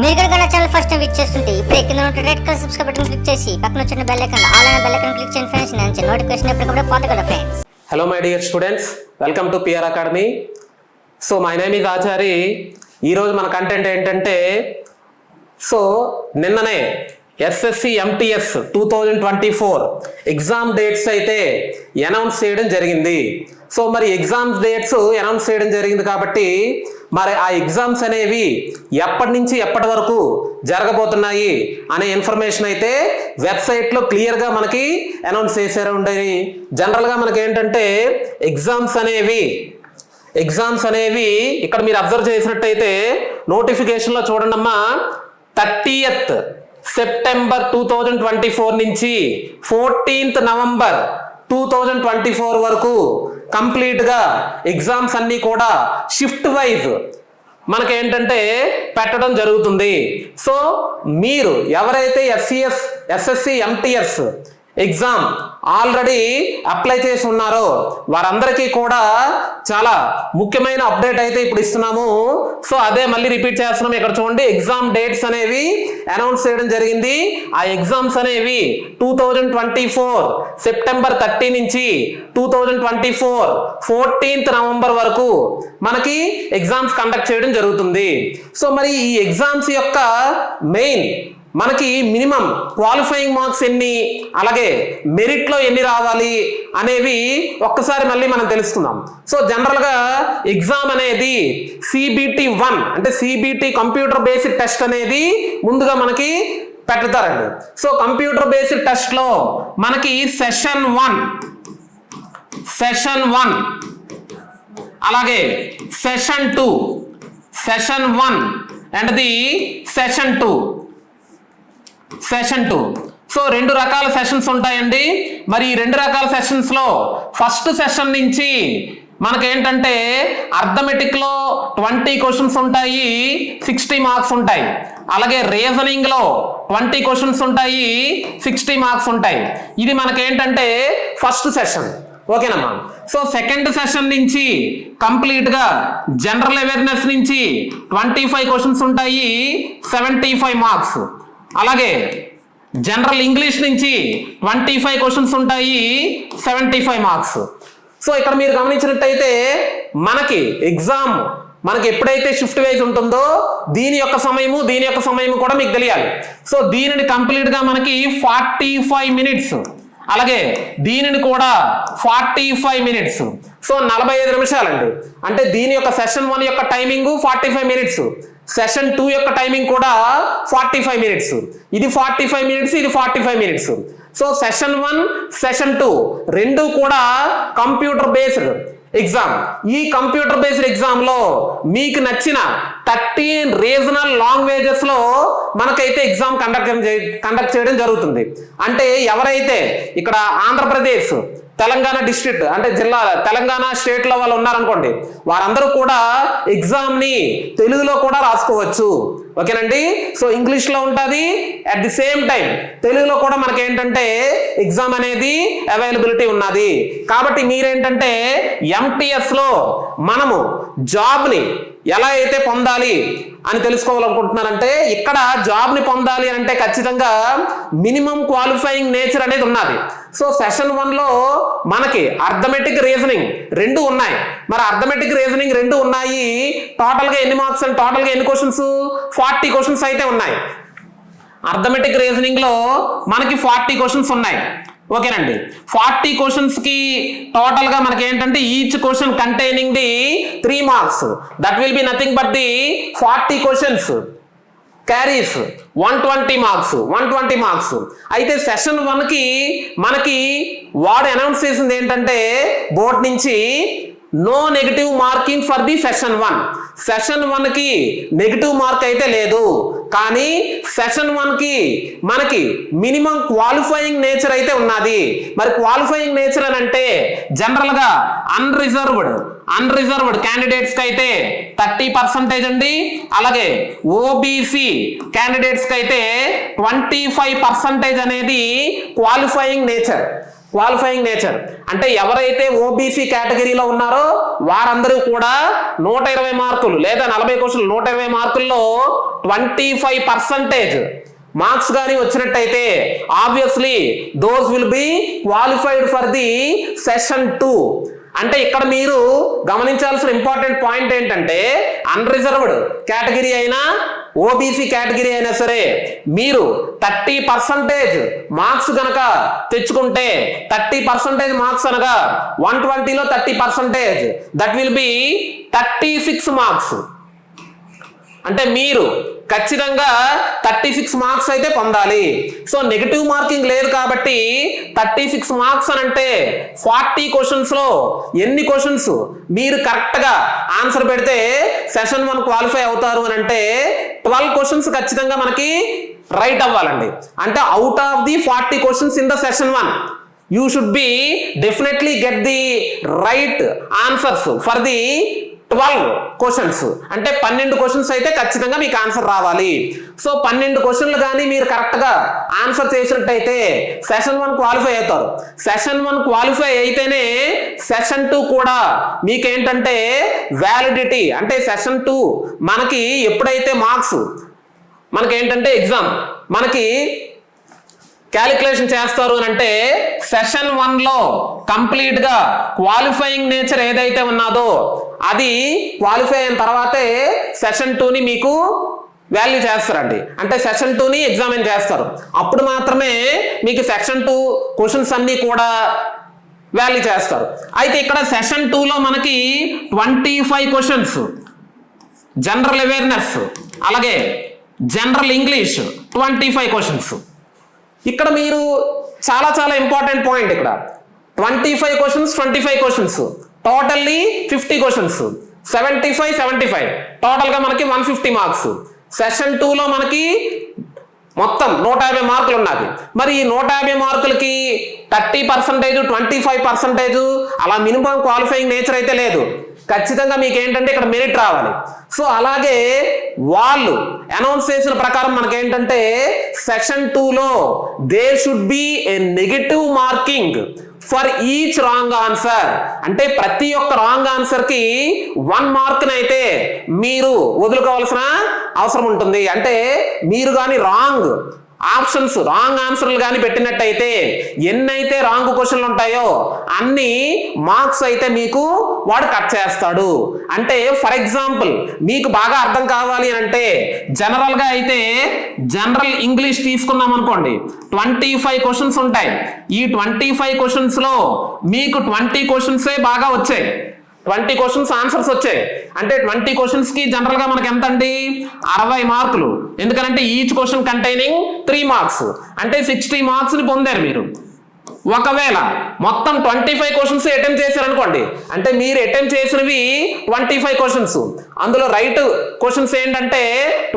మీరు కనుక channel first time visit చేస్తుంటే ఇప్పుడు కింద ఉన్న red colour subscribe button click చేసి పక్కన వచ్చిన బెల్ ఐకాన్ ఆల్ అనే బెల్ ఐకాన్ క్లిక్ చేయండి ఫ్రెండ్స్. నేను నోటిఫికేషన్ ఎప్పటికప్పుడు పొందగలరు friends. Hello my dear students, welcome to PR academy. So my name is Achari. ఈరోజు మన కంటెంట్ ఏంటంటే, సో నిన్ననే ఎస్ఎస్సి ఎంటీఎస్ 2024 ఎగ్జామ్ డేట్స్ అయితే అనౌన్స్ చేయడం జరిగింది. సో మరి ఎగ్జామ్స్ డేట్స్ అనౌన్స్ చేయడం జరిగింది కాబట్టి మరి ఆ ఎగ్జామ్స్ అనేవి ఎప్పటి నుంచి ఎప్పటి వరకు జరగబోతున్నాయి అనే ఇన్ఫర్మేషన్ అయితే వెబ్సైట్లో క్లియర్గా మనకి అనౌన్స్ చేశారు ఉండేది. జనరల్గా మనకి ఏంటంటే ఎగ్జామ్స్ అనేవి ఇక్కడ మీరు అబ్జర్వ్ చేసినట్టయితే నోటిఫికేషన్లో చూడండి అమ్మా, 30th సెప్టెంబర్ 2024 నుంచి 14th నవంబర్ 2024 వరకు కంప్లీట్గా ఎగ్జామ్స్ అన్నీ కూడా షిఫ్ట్ వైజ్ మనకేంటంటే పెట్టడం జరుగుతుంది. సో మీరు ఎవరైతే SSC MTS exam already apply చేసి ఉన్నారో వారందరికీ కూడా చాలా ముఖ్యమైన అప్డేట్ అయితే ఇప్పుడు ఇస్తున్నాము. సో అదే మళ్ళీ రిపీట్ చేస్తున్నాము. ఇక్కడ చూడండి, ఎగ్జామ్ డేట్స్ అనేవి అనౌన్స్ చేయడం జరిగింది. ఆ ఎగ్జామ్స్ అనేవి 2024 సెప్టెంబర్ 30 నుంచి 2024 14th నవంబర్ వరకు మనకి ఎగ్జామ్స్ కండక్ట్ చేయడం జరుగుతుంది. సో మరి ఈ ఎగ్జామ్స్ యొక్క మెయిన్ మనకి మినిమం క్వాలిఫైయింగ్ మార్క్స్ ఎన్ని, అలాగే మెరిట్లో ఎన్ని రావాలి అనేవి ఒక్కసారి మళ్ళీ మనం తెలుసుకుందాం. సో జనరల్గా ఎగ్జామ్ అనేది CBT 1 అంటే CBT కంప్యూటర్ బేస్డ్ టెస్ట్ అనేది ముందుగా మనకి పెడతారండి. సో కంప్యూటర్ బేస్డ్ టెస్ట్లో మనకి సెషన్ 1 అలాగే session 1 and the session 2. So రెండు రకాల సెషన్స్ ఉంటాయండి. మరి ఈ రెండు రకాల సెషన్స్ లో ఫస్ట్ సెషన్ నుంచి మనకేంటంటే అర్థమెటిక్ లో 20 క్వశ్చన్స్ ఉంటాయి, 60 మార్క్స్ ఉంటాయి. అలాగే రీజనింగ్ లో 20 క్వశ్చన్స్ ఉంటాయి, 60 మార్క్స్ ఉంటాయి. ఇది మనకేంటంటే ఫస్ట్ సెషన్. ఓకేనమ్మా. సో సెకండ్ సెషన్ నుంచి కంప్లీట్ గా జనరల్ అవేర్నెస్ నుంచి 25 క్వశ్చన్స్ ఉంటాయి, 75 మార్క్స్. అలాగే జనరల్ ఇంగ్లీష్ నుంచి 25 క్వశ్చన్స్ ఉంటాయి, 75 మార్క్స్. సో ఇక్కడ మీరు గమనించినట్టయితే మనకి ఎగ్జామ్ మనకి ఎప్పుడైతే షిఫ్ట్ వైజ్ ఉంటుందో దీని యొక్క సమయము కూడా మీకు తెలియాలి. సో దీనిని కంప్లీట్ గా మనకి 45 మినిట్స్, అలాగే దీనిని కూడా 45 మినిట్స్. సో 45 నిమిషాలండి. అంటే దీని యొక్క సెషన్ 1 యొక్క టైమింగ్ 45 మినిట్స్, సెషన్ 2 యొక్క టైమింగ్ కూడా 45 మినిట్స్. ఇది 45 మినిట్స్, ఇది 45 మినిట్స్. సో సెషన్ 1 సెషన్ 2 రెండు కూడా కంప్యూటర్ బేస్డ్ ఎగ్జామ్. ఈ కంప్యూటర్ బేస్డ్ ఎగ్జామ్ లో మీకు నచ్చిన 13 రీజనల్ లాంగ్వేజెస్ లో మనకైతే ఎగ్జామ్ కండక్ట్ చేయడం జరుగుతుంది. అంటే ఎవరైతే ఇక్కడ ఆంధ్రప్రదేశ్, తెలంగాణ డిస్ట్రిక్ట్ అంటే జిల్లా, తెలంగాణ స్టేట్ లో వాళ్ళు ఉన్నారనుకోండి, వారందరూ కూడా ఎగ్జామ్ ని తెలుగులో కూడా రాసుకోవచ్చు. ఓకేనండి. సో ఇంగ్లీష్ లో ఉంటుంది, అట్ ది సేమ్ టైం తెలుగులో కూడా మనకి ఏంటంటే ఎగ్జామ్ అనేది అవైలబిలిటీ ఉన్నది. కాబట్టి మీరేంటంటే ఎంటీఎస్ లో మనము జాబ్ ని ఎలా అయితే పొందాలి అని తెలుసుకోవాలనుకుంటున్నారంటే, ఇక్కడ జాబ్ ని పొందాలి అంటే ఖచ్చితంగా మినిమం క్వాలిఫైయింగ్ నేచర్ అనేది ఉన్నది. సో సెషన్ 1 లో మనకి అర్థమెటిక్ రీజనింగ్ రెండు ఉన్నాయి. మరి అర్థమెటిక్ రీజనింగ్ రెండు ఉన్నాయి. టోటల్ గా ఎన్ని మార్క్స్ అండ్ టోటల్ గా ఎన్ని క్వశ్చన్స్? 40 క్వశ్చన్స్ అయితే ఉన్నాయి. అర్థమెటిక్ రీజనింగ్ లో మనకి 40 క్వశ్చన్స్ ఉన్నాయి. ఓకేనండి. 40 క్వశ్చన్స్ కి టోటల్ గా మనకి ఏంటంటే each question containing the 3 marks. That will be nothing but the 40 questions carries 120 marks. అయితే సెషన్ 1 కి మనకి వాడు అనౌన్స్ చేసింది ఏంటంటే బోర్డ్ నుంచి no negative marking for the session 1. Session 1 కి నెగటివ్ మార్క్ అయితే లేదు, కానీ సెషన్ 1 కి మనకి మినిమం క్వాలిఫైయింగ్ నేచర్ అయితే ఉన్నది. మరి క్వాలిఫైయింగ్ నేచర్ అని అంటే జనరల్ గా అన్రిజర్వ్డ్ క్యాండిడేట్స్ కి అయితే 30% అండి. అలాగే ఓబీసీ క్యాండిడేట్స్ కి అయితే 25% అనేది క్వాలిఫైయింగ్ నేచర్. క్వాలిఫైయింగ్ నేచర్ అంటే ఎవరైతే ఓబీసీ కేటగిరీలో ఉన్నారో వారందరూ కూడా 120 మార్కులు లేదా 40 క్వశ్చన్లు 120 మార్కుల్లో 25% మార్క్స్ కానీ వచ్చినట్టయితే obviously those will be qualified for the session 2. అంటే ఇక్కడ మీరు గమనించాల్సిన ఇంపార్టెంట్ పాయింట్ ఏంటంటే అన్రిజర్వ్డ్ కేటగిరీ అయినా ఓబీసీ కేటగిరీ అయినా సరే మీరు 30% మార్క్స్ గనక తెచ్చుకుంటే 30% మార్క్స్ అనగా 120లో 30% దట్ విల్ బి 36 మార్క్స్. అంటే మీరు ఖచ్చితంగా 36 మార్క్స్ అయితే పొందాలి. సో నెగిటివ్ మార్కింగ్ లేదు కాబట్టి 36 మార్క్స్ అని అంటే 40 క్వశ్చన్స్ లో ఎన్ని క్వశ్చన్స్ మీరు కరెక్ట్ గా ఆన్సర్ పెడితే సెషన్ 1 క్వాలిఫై అవుతారు అని అంటే 12 క్వశ్చన్స్ ఖచ్చితంగా మనకి రైట్ అవ్వాలండి. అంటే out of the 40 questions in the session 1 you should be definitely get the right answers for the 12 questions. అంటే 12 క్వశ్చన్స్ అయితే ఖచ్చితంగా మీకు ఆన్సర్ రావాలి. సో 12 క్వశ్చన్లు కానీ మీరు కరెక్ట్ గా ఆన్సర్ చేసినట్టయితే సెషన్ 1 క్వాలిఫై అవుతారు. సెషన్ 1 క్వాలిఫై అయితేనే సెషన్ 2 కూడా మీకేంటంటే వ్యాలిడిటీ. అంటే సెషన్ 2 మనకి ఎప్పుడైతే మార్క్స్ మనకేంటంటే ఎగ్జామ్ మనకి క్యాలిక్యులేషన్ చేస్తారు అని అంటే సెషన్ 1లో కంప్లీట్ గా క్వాలిఫైయింగ్ నేచర్ ఏదైతే ఉన్నదో అది క్వాలిఫై అయిన తర్వాతే సెషన్ 2ని మీకు వాల్యూ చేస్తారండి. అంటే సెషన్ 2ని ఎగ్జామిన్ చేస్తారు. అప్పుడు మాత్రమే మీకు సెక్షన్ 2 క్వశ్చన్స్ అన్ని కూడా వాల్యూ చేస్తారు. అయితే ఇక్కడ సెషన్ 2లో మనకి 25 క్వశ్చన్స్ జనరల్ అవేర్నెస్ అలాగే జనరల్ ఇంగ్లీష్ 25 క్వశ్చన్స్. ఇక్కడ మీరు చాలా చాలా ఇంపార్టెంట్ పాయింట్ ఇక్కడ 25 క్వశ్చన్స్ టోటల్లీ 50 క్వశ్చన్స్ 75 టోటల్ గా మనకి 150 మార్క్స్. సెషన్ 2లో మనకి మొత్తం 150 మార్కులు ఉన్నది. మరి ఈ 150 మార్కులకి 30% 25% అలా మినిమం క్వాలిఫైయింగ్ నేచర్ అయితే లేదు. ఖచ్చితంగా మీకు ఏంటంటే ఇక్కడ మెరిట్ రావాలి. సో అలాగే వాళ్ళు అనౌన్స్ చేసిన ప్రకారం మనకేంటంటే సెషన్ 2లో there should be a negative marking for each wrong answer. అంటే ప్రతి ఒక్క రాంగ్ ఆన్సర్ కి 1 మార్క్ అయితే మీరు వదులుకోవాల్సిన అవసరం ఉంటుంది. అంటే మీరు కానీ రాంగ్ ఆప్షన్స్ రాంగ్ ఆన్సర్లు కానీ పెట్టినట్టయితే ఎన్నైతే రాంగ్ క్వశ్చన్లు ఉంటాయో అన్ని మార్క్స్ అయితే మీకు వాడు కట్ చేస్తాడు. అంటే ఫర్ ఎగ్జాంపుల్ మీకు బాగా అర్థం కావాలి అని అంటే జనరల్ గా అయితే జనరల్ ఇంగ్లీష్ తీసుకున్నాం అనుకోండి 25 క్వశ్చన్స్ ఉంటాయి. ఈ 25 క్వశ్చన్స్ లో మీకు 20 క్వశ్చన్సే బాగా వచ్చాయి. 20 క్వశ్చన్స్ ఆన్సర్స్ వచ్చాయి. అంటే 20 క్వశ్చన్స్ కి జనరల్ గా మనకి ఎంత అండి 60 మార్కులు. ఎందుకంటే ఈచ్ క్వశ్చన్ కంటైనింగ్ 3 మార్క్స్ అంటే 60 మార్క్స్ ని పొందారు మీరు. ఒకవేళ మొత్తం 25 క్వశ్చన్స్ అటెంప్ట్ చేశారనుకోండి అంటే మీరు అటెంప్ట్ చేసినవి 25 క్వశ్చన్స్ అందులో రైట్ క్వశ్చన్స్ ఏంటంటే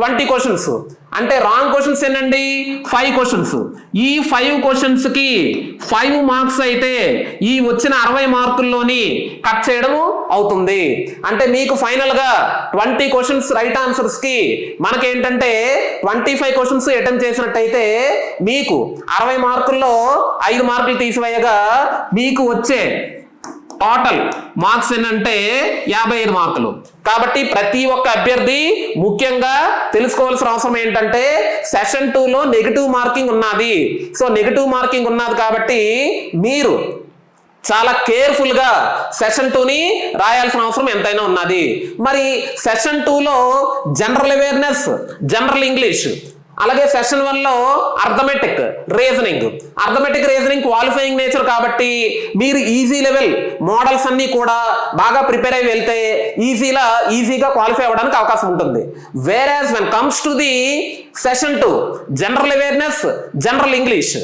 20 క్వశ్చన్స్ అంటే రాంగ్ క్వశ్చన్స్ ఏంటండి 5 క్వశ్చన్స్. ఈ 5 క్వశ్చన్స్ కి 5 మార్క్స్ అయితే ఈ వచ్చిన 60 మార్కుల్లోని కట్ చేయడం అవుతుంది. అంటే మీకు ఫైనల్ గా 20 క్వశ్చన్స్ రైట్ ఆన్సర్స్ కి మనకేంటంటే 25 క్వశ్చన్స్ అటెంప్ట్ చేసినట్టయితే మీకు 60 మార్కుల్లో 5 మార్కులు తీసివేయగా మీకు వచ్చే టోటల్ మార్క్స్ ఏంటంటే 55 మార్కులు. కాబట్టి ప్రతి ఒక్క అభ్యర్థి ముఖ్యంగా తెలుసుకోవాల్సిన అవసరం ఏంటంటే సెషన్ 2లో నెగిటివ్ మార్కింగ్ ఉన్నది. సో నెగిటివ్ మార్కింగ్ ఉన్నది కాబట్టి మీరు చాలా కేర్ఫుల్ గా సెషన్ 2ని రాయాల్సిన అవసరం ఎంతైనా ఉన్నది. మరి సెషన్ 2లో జనరల్ అవేర్నెస్ జనరల్ ఇంగ్లీష్ అలాగే సెషన్ 1లో అర్థమెటిక్ రీజనింగ్ క్వాలిఫైయింగ్ నేచర్ కాబట్టి మీరు ఈజీ లెవెల్ మోడల్స్ అన్ని కూడా బాగా ప్రిపేర్ అయి వెళ్తే ఈజీగా క్వాలిఫై అవ్వడానికి అవకాశం ఉంటుంది. Whereas when comes to the session 2 general awareness general English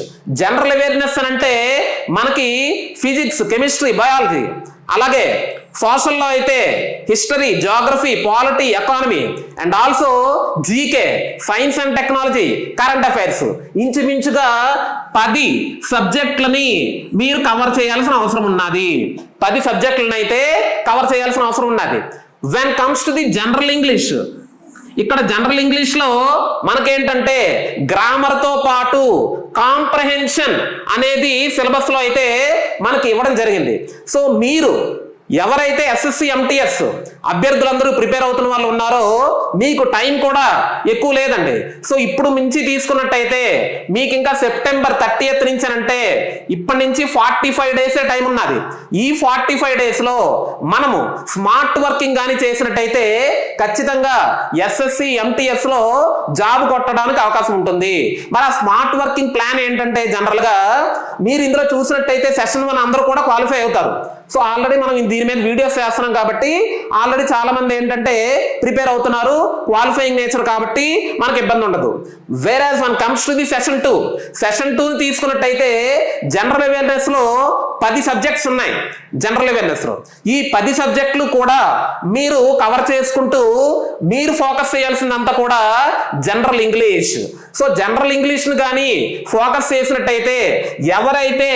అని అంటే మనకి ఫిజిక్స్ కెమిస్ట్రీ బయాలజీ అలాగే సోషల్లో అయితే history geography polity economy and also GK science and technology current affairs ఇంచుమించుగా 10 సబ్జెక్టులని మీరు కవర్ చేయాల్సిన అవసరం ఉన్నది. 10 సబ్జెక్టులను అయితే కవర్ చేయాల్సిన అవసరం ఉన్నది. When comes to the general English ఇక్కడ జనరల్ ఇంగ్లీష్ లో మనకేంటంటే గ్రామర్ తో పాటు కాంప్రహెన్షన్ అనేది సిలబస్ లో అయితే మనకి ఇవ్వడం జరిగింది. సో మీరు ఎవరైతే ఎస్ఎస్సి ఎంటీఎస్ అభ్యర్థులందరూ ప్రిపేర్ అవుతున్న వాళ్ళు ఉన్నారో మీకు టైం కూడా ఎక్కువ లేదండి. సో ఇప్పుడు మించి తీసుకున్నట్టయితే మీకు ఇంకా సెప్టెంబర్ 30th నుంచి అంటే ఇప్పటి నుంచి 45 డేసే టైం ఉన్నది. ఈ 45 డేస్ లో మనము స్మార్ట్ వర్కింగ్ కానీ చేసినట్టయితే ఖచ్చితంగా ఎస్ఎస్సి ఎంటీఎస్ లో జాబ్ కొట్టడానికి అవకాశం ఉంటుంది. మరి ఆ స్మార్ట్ వర్కింగ్ ప్లాన్ ఏంటంటే జనరల్ గా మీరు ఇందులో చూసినట్టయితే సెషన్ 1 అందరూ కూడా క్వాలిఫై అవుతారు. సో ఆల్రెడీ మనం దీని మీద వీడియోస్ చేస్తున్నాం కాబట్టి ఆల్రెడీ చాలా మంది ఏంటంటే ప్రిపేర్ అవుతున్నారు, క్వాలిఫైయింగ్ నేచర్ కాబట్టి మనకి ఇబ్బంది ఉండదు. Whereas when comes to the session 2 తీసుకున్నట్టయితే జనరల్ అవేర్నెస్ లో 10 సబ్జెక్ట్స్ ఉన్నాయి. జనరల్ అవేర్నెస్ లో ఈ 10 సబ్జెక్టులు కూడా మీరు కవర్ చేసుకుంటూ మీరు ఫోకస్ చేయాల్సిందంతా కూడా general English. So general English ను కానీ ఫోకస్ చేసినట్టయితే ఎవరైతే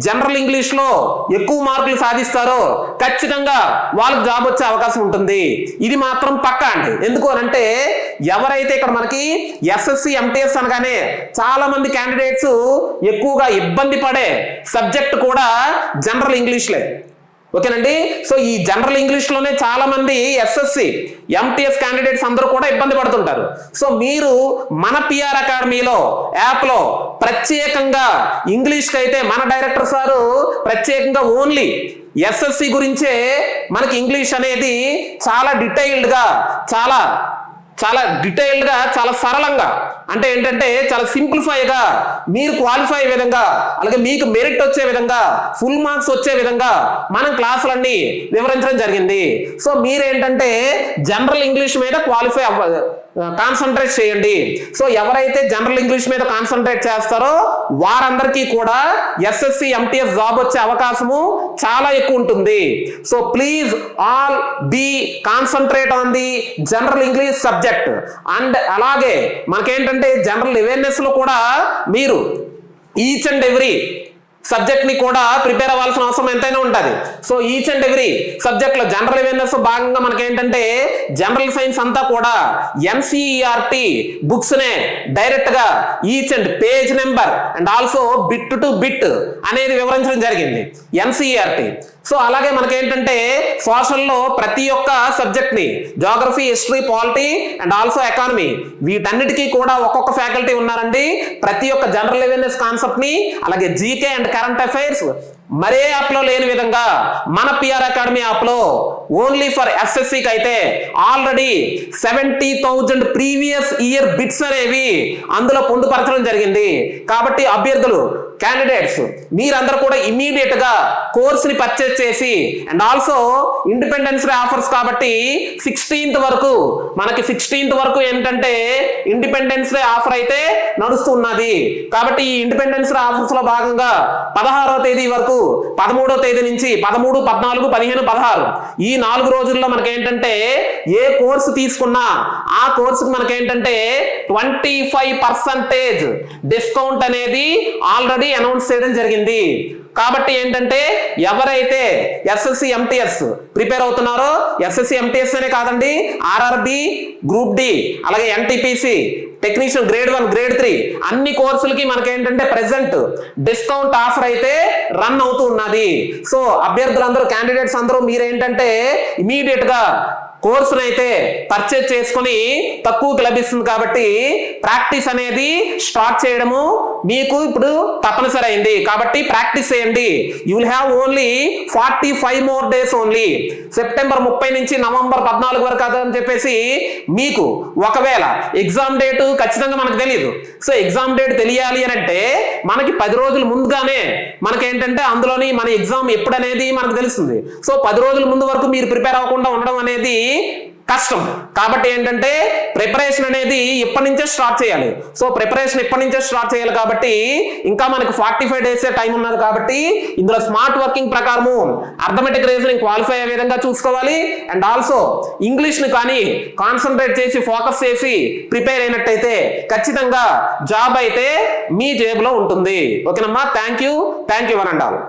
జనరల్ ఇంగ్లీష్ లో ఎక్కువ మార్కులు సాధిస్తారో ఖచ్చితంగా వాళ్ళకి జాబ్ వచ్చే అవకాశం ఉంటుంది. ఇది మాత్రం పక్కా అండి. ఎందుకు అంటే ఎవరైతే ఇక్కడ మనకి ఎస్ఎస్సి ఎంటీఎస్ అనగానే చాలా మంది క్యాండిడేట్స్ ఎక్కువగా ఇబ్బంది పడే సబ్జెక్ట్ కూడా జనరల్ ఇంగ్లీష్లే. ఓకేనండి. సో ఈ జనరల్ ఇంగ్లీష్ లోనే చాలా మంది ఎస్ఎస్సి ఎంటీఎస్ క్యాండిడేట్స్ అందరూ కూడా ఇబ్బంది పడుతుంటారు. సో మీరు మన పిఆర్ అకాడమీలో యాప్ లో ప్రత్యేకంగా ఇంగ్లీష్ కి అయితే మన డైరెక్టర్ సారు ప్రత్యేకంగా ఓన్లీ ఎస్ఎస్సి గురించే మనకి ఇంగ్లీష్ అనేది చాలా డీటెయిల్డ్ గా చాలా సరళంగా అంటే ఏంటంటే చాలా సింప్లిఫైగా మీరు క్వాలిఫై అయ్యే విధంగా అలాగే మీకు మెరిట్ వచ్చే విధంగా ఫుల్ మార్క్స్ వచ్చే విధంగా మనం క్లాసులన్నీ వివరించడం జరిగింది. సో మీరేంటంటే జనరల్ ఇంగ్లీష్ మీద క్వాలిఫై కాన్సన్ట్రేట్ చేయండి. సో ఎవరైతే జనరల్ ఇంగ్లీష్ మీద కాన్సన్ట్రేట్ చేస్తారో వారందరికీ కూడా ఎస్ఎస్సి ఎంటీఎస్ జాబ్ వచ్చే అవకాశము చాలా ఎక్కువ ఉంటుంది. So please all be concentrate on the general English subject. And అలాగే మనకేంటంటే జనరల్ అవేర్నెస్ లో కూడా మీరు ఈచ్ అండ్ ఎవ్రీ సబ్జెక్ట్ ని కూడా ప్రిపేర్ అవ్వాల్సిన అవసరం ఎంతైనా ఉంటుంది. So each and every subject లో జనరల్ అవేర్నెస్ భాగంగా మనకేంటంటే జనరల్ సైన్స్ అంతా కూడా ఎన్సీఈఆర్టీ బుక్స్ నే డైరెక్ట్ గా each and page number and also bit to bit అనేది వివరించడం జరిగింది ఎన్సీఈఆర్టీ. సో అలాగే మనకేంటంటే సోషల్లో ప్రతి ఒక్క సబ్జెక్ట్ ని geography, history, polity and also economy వీటన్నిటికీ కూడా ఒక్కొక్క ఫ్యాకల్టీ ఉన్నారండి. ప్రతి ఒక్క జనరల్ అవేర్నెస్ కాన్సెప్ట్ ని అలాగే జీకే అండ్ కరెంట్ అఫైర్స్ మరే యాప్ లో లేని విధంగా మన పిఆర్ అకాడమీ యాప్ లో ఓన్లీ ఫర్ ఎస్ఎస్సికి అయితే ఆల్రెడీ 70,000 ప్రీవియస్ ఇయర్ బిట్స్ అనేవి అందులో పొందుపరచడం జరిగింది. కాబట్టి అభ్యర్థులు క్యాండిడేట్స్ మీరందరూ కూడా ఇమీడియట్ గా కోర్స్ ని పర్చేస్ చేసి and also independence day offers కాబట్టి 16th వరకు ఏంటంటే ఇండిపెండెన్స్ డే ఆఫర్ అయితే నడుస్తున్నది. కాబట్టి ఈ ఇండిపెండెన్స్ డే ఆఫర్స్ లో భాగంగా 16వ తేదీ వరకు 13వ తేదీ నుంచి 13, 14, 15, 16 ఈ 4 రోజుల్లో మనకేంటంటే ఏ కోర్సు తీసుకున్నా ఆ కోర్సుకి మనకేంటంటే 25% డిస్కౌంట్ అనేది ఆల్రెడీ అనౌన్స్ చేయడం జరిగింది. కాబట్టి ఏంటంటే ఎవరైతే ఎస్ఎస్సి ఎంటీఎస్ ప్రిపేర్ అవుతున్నారో ఎస్ఎస్సి ఎంటీఎస్ అనే కాదండి, ఆర్ఆర్బి, గ్రూప్ డి అలాగే ఎన్టీపీసీ టెక్నీషియన్ గ్రేడ్ 1, గ్రేడ్ 3 అన్ని కోర్సులకి మనకేంటంటే ప్రెసెంట్ డిస్కౌంట్ ఆఫర్ అయితే రన్ అవుతూ ఉన్నది. సో అభ్యర్థులందరూ క్యాండిడేట్స్ అందరూ మీరేంటంటే ఇమీడియట్ గా కోర్సును అయితే పర్చేజ్ చేసుకుని తక్కువకి లభిస్తుంది. కాబట్టి ప్రాక్టీస్ అనేది స్టార్ట్ చేయడము మీకు ఇప్పుడు తప్పనిసరి అయింది. కాబట్టి ప్రాక్టీస్ చేయండి. You will have only 45 more days only. September 30 నుంచి నవంబర్ 14 వరకు అని చెప్పేసి మీకు ఒకవేళ ఎగ్జామ్ డేట్ ఖచ్చితంగా మనకు తెలియదు. సో ఎగ్జామ్ డేట్ తెలియాలి అని అంటే మనకి 10 రోజుల ముందుగానే మనకేంటంటే అందులోని మన ఎగ్జామ్ ఎప్పుడనేది మనకు తెలుస్తుంది. సో 10 రోజుల ముందు వరకు మీరు ప్రిపేర్ అవ్వకుండా ఉండడం అనేది కష్టం. కాబట్టి ఏంటంటే ప్రిపరేషన్ అనేది ఇప్పటి నుంచే స్టార్ట్ చేయాలి. సో ప్రిపరేషన్ ఇప్పటి నుంచే స్టార్ట్ చేయాలి. కాబట్టి ఇంకా మనకు 45 days టైం ఉన్నది. కాబట్టి ఇందులో స్మార్ట్ వర్కింగ్ ప్రకారము అర్థమెటిక్ రీజనింగ్ క్వాలిఫై అయ్యే విధంగా చూసుకోవాలి. అండ్ ఆల్సో ఇంగ్లీష్ ని కానీ కాన్సన్ట్రేట్ చేసి ఫోకస్ చేసి ప్రిపేర్ అయినట్టయితే ఖచ్చితంగా జాబ్ అయితే మీ జేబులో ఉంటుంది. ఓకేనమ్మా, thank you one and all.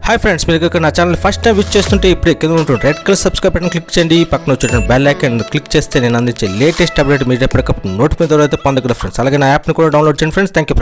Hi friends, మీరు ఇక్కడ నా ఛానల్ ఫస్ట్ టైం విజిట్ చేస్తుంటే ఇప్పుడే కింద ఉంటుంది red colour subscribe button click చేయండి. పక్కన వచ్చేటువంటి బెల్ ఐకాన్ క్లిక్ చేస్తే నేను అందించే లేటెస్ట్ అప్డేట్ మీరు ఎప్పటికప్పుడు నోటిఫికేషన్ ద్వారా పొందగలరు ఫ్రెండ్స్. అలాగే నా యాప్ని కూడా డౌన్లోడ్ చేయండి ఫ్రెండ్స్. Thank you.